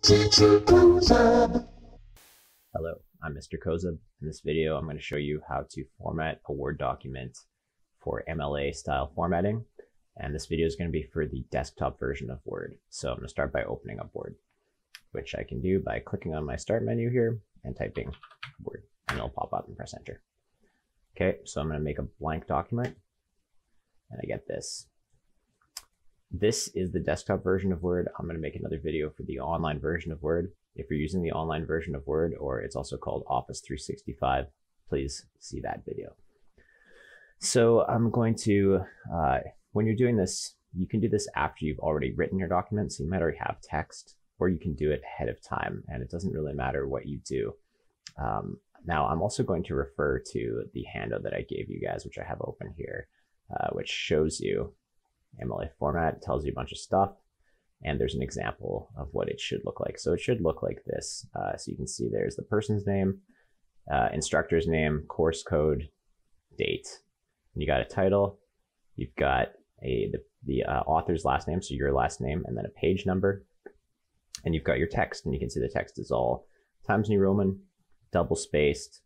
Teacher Kozub. Hello, I'm Mr. Kozub. In this video, I'm going to show you how to format a Word document for MLA style formatting. And this video is going to be for the desktop version of Word. So I'm going to start by opening up Word, which I can do by clicking on my start menu here and typing Word, and it'll pop up and press enter. Okay, so I'm going to make a blank document and I get this. This is the desktop version of Word. I'm going to make another video for the online version of Word. If you're using the online version of Word, or it's also called Office 365, please see that video. So I'm going to, when you're doing this, you can do this after you've already written your document. So you might already have text, or you can do it ahead of time, and it doesn't really matter what you do. Now I'm also going to refer to the handout that I gave you guys, which I have open here, which shows you MLA format, tells you a bunch of stuff, and there's an example of what it should look like. So it should look like this. So you can see there's the person's name, instructor's name, course code, date. And you got a title, you've got the author's last name, so your last name, and then a page number, and you've got your text, and you can see the text is all Times New Roman, double spaced,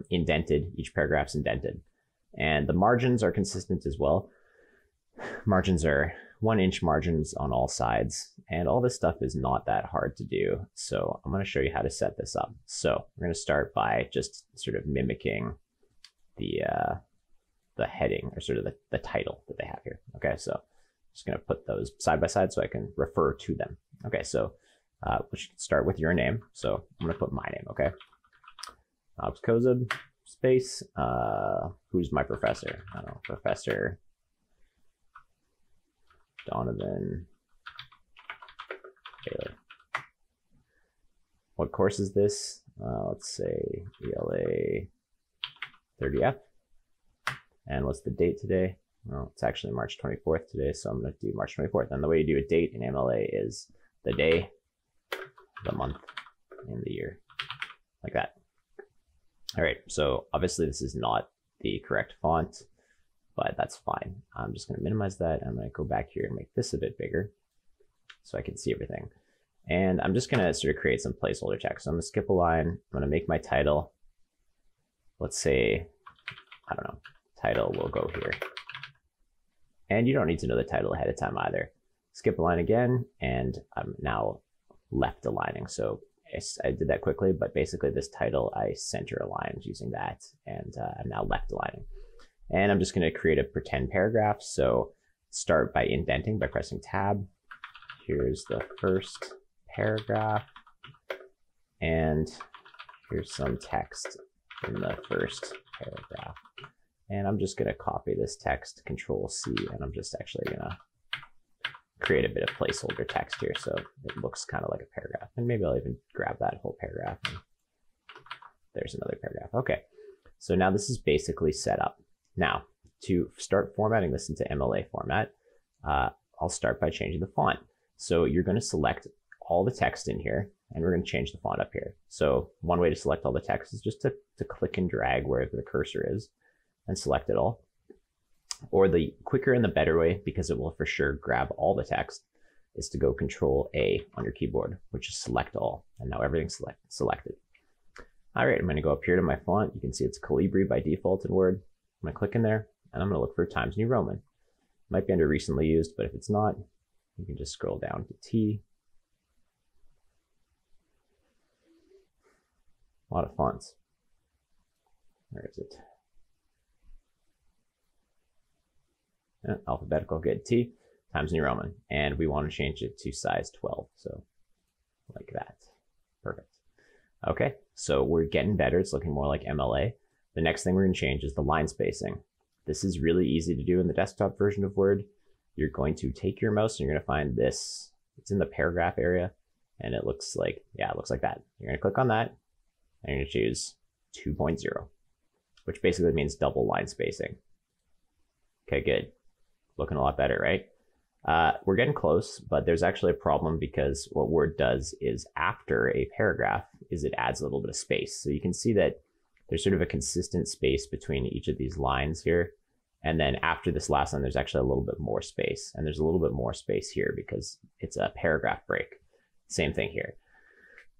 indented. Each paragraph's indented, and the margins are consistent as well. Margins are 1-inch margins on all sides, and all this stuff is not that hard to do. So I'm going to show you how to set this up. So we're going to start by just sort of mimicking the heading, or sort of the title that they have here. Okay, so I'm just going to put those side by side so I can refer to them. Okay, so we should start with your name. So I'm going to put my name. Okay, Alex Kozub, space, who's my professor? I don't know, Professor Donovan Taylor. What course is this? Let's say ELA 30F. And what's the date today? Well, it's actually March 24th today, so I'm going to do March 24th. And the way you do a date in MLA is the day, the month, and the year, like that. All right, so obviously this is not the correct font, but that's fine. I'm just going to minimize that. I'm going to go back here and make this a bit bigger so I can see everything. And I'm just going to sort of create some placeholder text. So I'm going to skip a line. I'm going to make my title, let's say, I don't know, title will go here. And you don't need to know the title ahead of time either. Skip a line again, and I'm now left aligning. So I did that quickly, but basically this title, I center aligned using that, and I'm now left aligning. And I'm just going to create a pretend paragraph. So start by indenting by pressing tab. Here's the first paragraph, and here's some text in the first paragraph. And I'm just going to copy this text, Control C, and I'm just actually going to create a bit of placeholder text here so it looks kind of like a paragraph. And maybe I'll even grab that whole paragraph, and there's another paragraph. Okay, so now this is basically set up. Now, to start formatting this into MLA format, I'll start by changing the font. So you're going to select all the text in here, and we're going to change the font up here. So one way to select all the text is just to click and drag wherever the cursor is and select it all. Or the quicker and the better way, because it will for sure grab all the text, is to go Control A on your keyboard, which is select all. And now everything's selected. All right, I'm going to go up here to my font. You can see it's Calibri by default in Word. I'm going to click in there, and I'm going to look for Times New Roman. It might be under recently used, but if it's not, you can just scroll down to T. A lot of fonts. Where is it? Alphabetical, good. T, Times New Roman. And we want to change it to size 12. So like that. Perfect. Okay, so we're getting better. It's looking more like MLA. The next thing we're going to change is the line spacing. This is really easy to do in the desktop version of Word. You're going to take your mouse and you're going to find this. It's in the paragraph area, and it looks like, yeah, it looks like that. You're going to click on that, and you're going to choose 2.0, which basically means double line spacing. Okay, good. Looking a lot better, right? We're getting close, but there's actually a problem, because what Word does is after a paragraph is it adds a little bit of space. So you can see that there's sort of a consistent space between each of these lines here. And then after this last line, there's actually a little bit more space. And there's a little bit more space here because it's a paragraph break. Same thing here.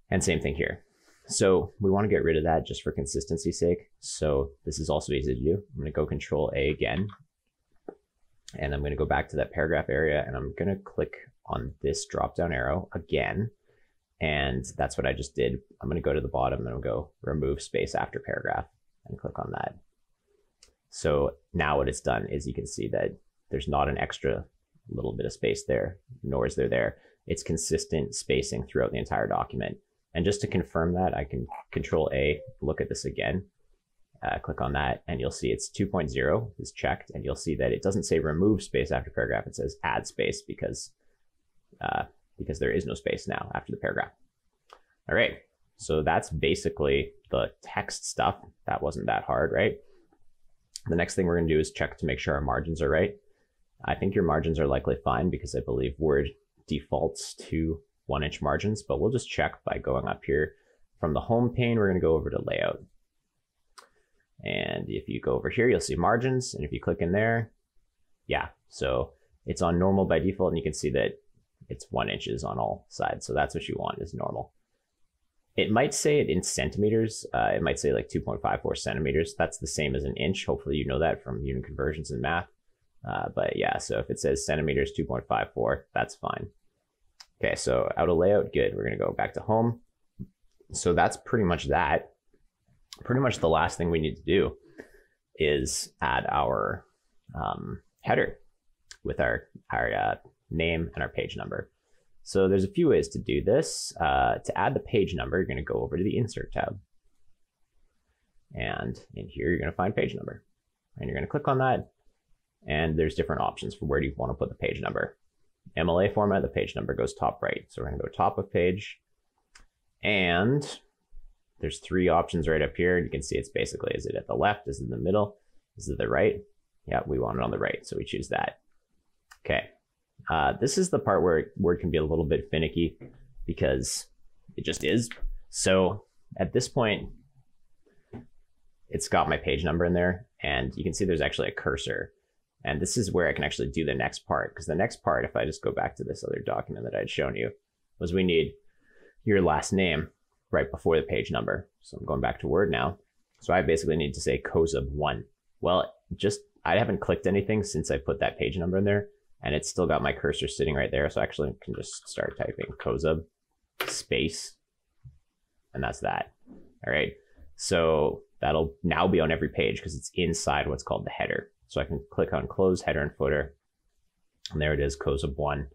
And same thing here. So we want to get rid of that just for consistency's sake. So this is also easy to do. I'm going to go Control A again. And I'm going to go back to that paragraph area, and I'm going to click on this drop down arrow again. And that's what I just did. I'm going to go to the bottom and I'll go remove space after paragraph and click on that. So now what it's done is you can see that there's not an extra little bit of space there, nor is there. It's consistent spacing throughout the entire document. And just to confirm that, I can Control A, look at this again, click on that, and you'll see it's 2.0 is checked, and you'll see that it doesn't say remove space after paragraph, it says add space because there is no space now after the paragraph. All right, so that's basically the text stuff. That wasn't that hard, right? The next thing we're gonna do is check to make sure our margins are right. I think your margins are likely fine because I believe Word defaults to 1-inch margins, but we'll just check by going up here. From the home pane, we're gonna go over to layout. And if you go over here, you'll see margins. And if you click in there, yeah, so it's on normal by default, and you can see that it's 1 inches on all sides. So that's what you want, is normal. It might say it in centimeters. It might say like 2.54 centimeters. That's the same as an inch. Hopefully you know that from unit conversions in math. But yeah, so if it says centimeters 2.54, that's fine. Okay, so out of layout, good. We're gonna go back to home. So that's pretty much that. Pretty much the last thing we need to do is add our header with our name and our page number. So there's a few ways to do this. To add the page number, you're going to go over to the Insert tab. And in here, you're going to find page number. And you're going to click on that. And there's different options for where do you want to put the page number. MLA format, the page number goes top right. So we're going to go top of page. And there's 3 options right up here. You can see it's basically, is it at the left? Is it in the middle? Is it the right? Yeah, we want it on the right. So we choose that. Okay. This is the part where Word can be a little bit finicky because it just is. So at this point, it's got my page number in there, and you can see there's actually a cursor. And this is where I can actually do the next part, because the next part, if I just go back to this other document that I had shown you, was we need your last name right before the page number. So I'm going back to Word now. So I basically need to say COSAB1. Well, I haven't clicked anything since I put that page number in there, and it's still got my cursor sitting right there. So actually I can just start typing COSAB space, and that's that. All right. So that'll now be on every page because it's inside what's called the header. So I can click on close header and footer, and there it is, COSAB1.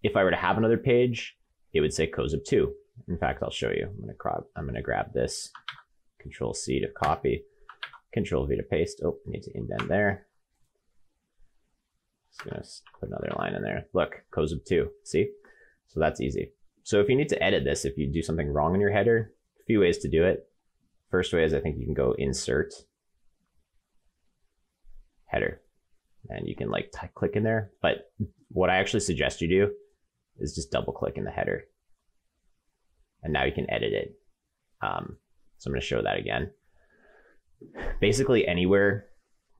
If I were to have another page, it would say COSAB2. In fact, I'll show you. I'm gonna grab this, Control C to copy, Control V to paste. Oh, I need to indent there. Just gonna put another line in there. Look, COSAB2, see? So that's easy. So if you need to edit this, if you do something wrong in your header, a few ways to do it. First way is I think you can go Insert, Header, and you can like click in there. But what I actually suggest you do is just double click in the header. And now you can edit it. So I'm gonna show that again. Basically anywhere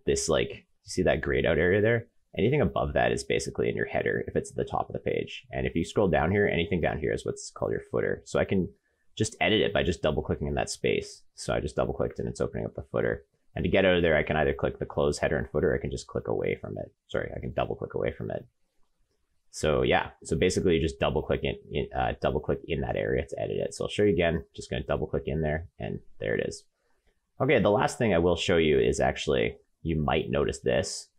this, like, you see that grayed out area there? Anything above that is basically in your header if it's at the top of the page. And if you scroll down here, anything down here is what's called your footer. So I can just edit it by just double clicking in that space. So I just double clicked and it's opening up the footer. And to get out of there, I can either click the close header and footer, or I can just click away from it. Sorry, I can double click away from it. So yeah, so basically you just double click in that area to edit it. So I'll show you again, just gonna double click in there, and there it is. Okay, the last thing I will show you is actually, you might notice this.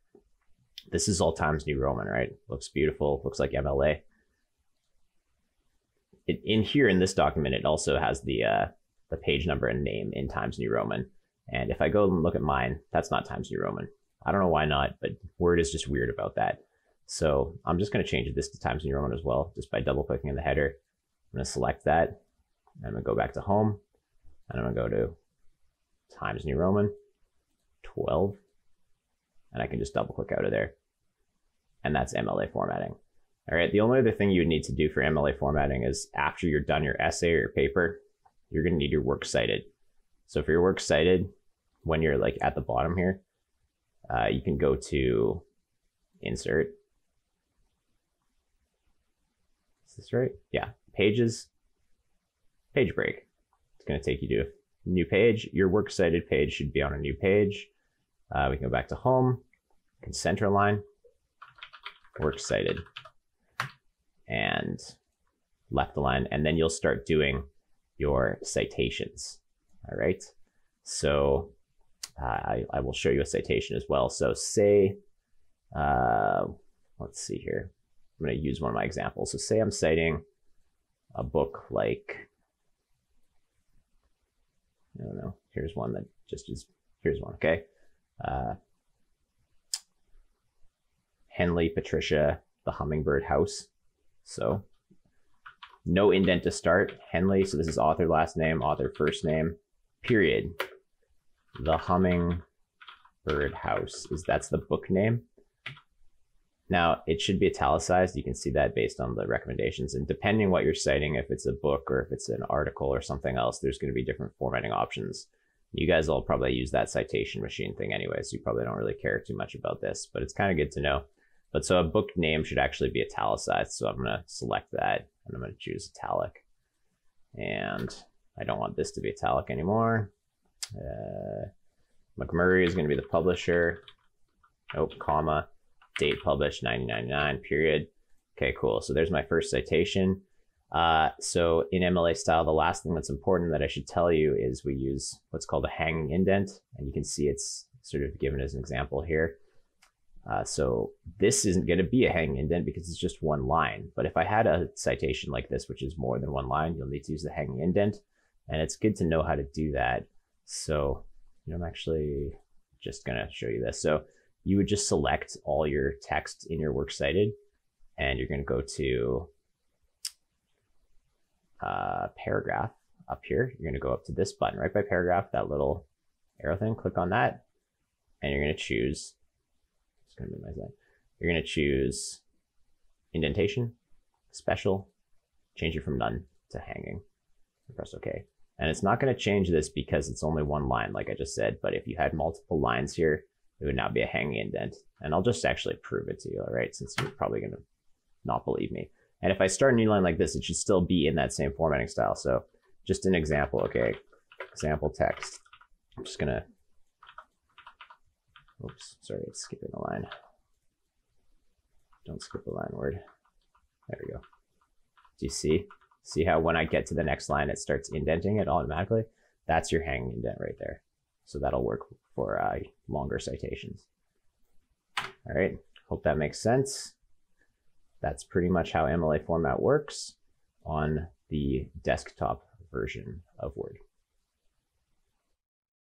This is all Times New Roman, right? Looks beautiful, looks like MLA. In here in this document, it also has the page number and name in Times New Roman. And if I go and look at mine, that's not Times New Roman. I don't know why not, but Word is just weird about that. So I'm just going to change this to Times New Roman as well, just by double clicking in the header. I'm going to select that. I'm going to go back to home, and I'm going to go to Times New Roman 12, and I can just double click out of there. And that's MLA formatting. All right, the only other thing you would need to do for MLA formatting is after you're done your essay or your paper, you're going to need your Works Cited. So for your Works Cited, when you're like at the bottom here, you can go to Insert. Is this right? Yeah, pages, page break. It's going to take you to a new page. Your Works Cited page should be on a new page. We can go back to home, can center line, Works Cited, and left align, and then you'll start doing your citations. All right. So I will show you a citation as well. So say, let's see here. I'm going to use one of my examples. So say I'm citing a book like, I don't know, here's one that just is, here's one, okay? Henley, Patricia, The Hummingbird House. So no indent to start, Henley, so this is author last name, author first name, period. The Hummingbird House, that's the book name. Now, it should be italicized. You can see that based on the recommendations. And depending what you're citing, if it's a book or if it's an article or something else, there's going to be different formatting options. You guys will probably use that citation machine thing anyway, so you probably don't really care too much about this, but it's kind of good to know. But so a book name should actually be italicized. So I'm going to select that and I'm going to choose italic. And I don't want this to be italic anymore. McMurray is going to be the publisher. Oh, comma. Date published 1999, period. Okay, cool. So there's my first citation. So in MLA style, the last thing that's important that I should tell you is we use what's called a hanging indent. And you can see it's sort of given as an example here. So this isn't going to be a hanging indent because it's just one line. But if I had a citation like this, which is more than one line, you'll need to use the hanging indent. And it's good to know how to do that. So I'm actually just going to show you this. So you would just select all your text in your Works Cited, and you're going to go to paragraph up here. You're going to go up to this button right by paragraph, that little arrow thing, click on that, and you're going to choose, it's going to minimize that. You're going to choose indentation, special, change it from none to hanging, and press OK. And it's not going to change this because it's only one line, like I just said, but if you had multiple lines here, it would now be a hanging indent. And I'll just actually prove it to you, all right, since you're probably going to not believe me. And if I start a new line like this, it should still be in that same formatting style. So just an example, okay, example text. I'm just going to, oops, sorry, it's skipping a line. Don't skip a line word. There we go. Do you see? See how when I get to the next line, it starts indenting it automatically? That's your hanging indent right there. So that'll work for longer citations. All right, hope that makes sense. That's pretty much how MLA format works on the desktop version of Word.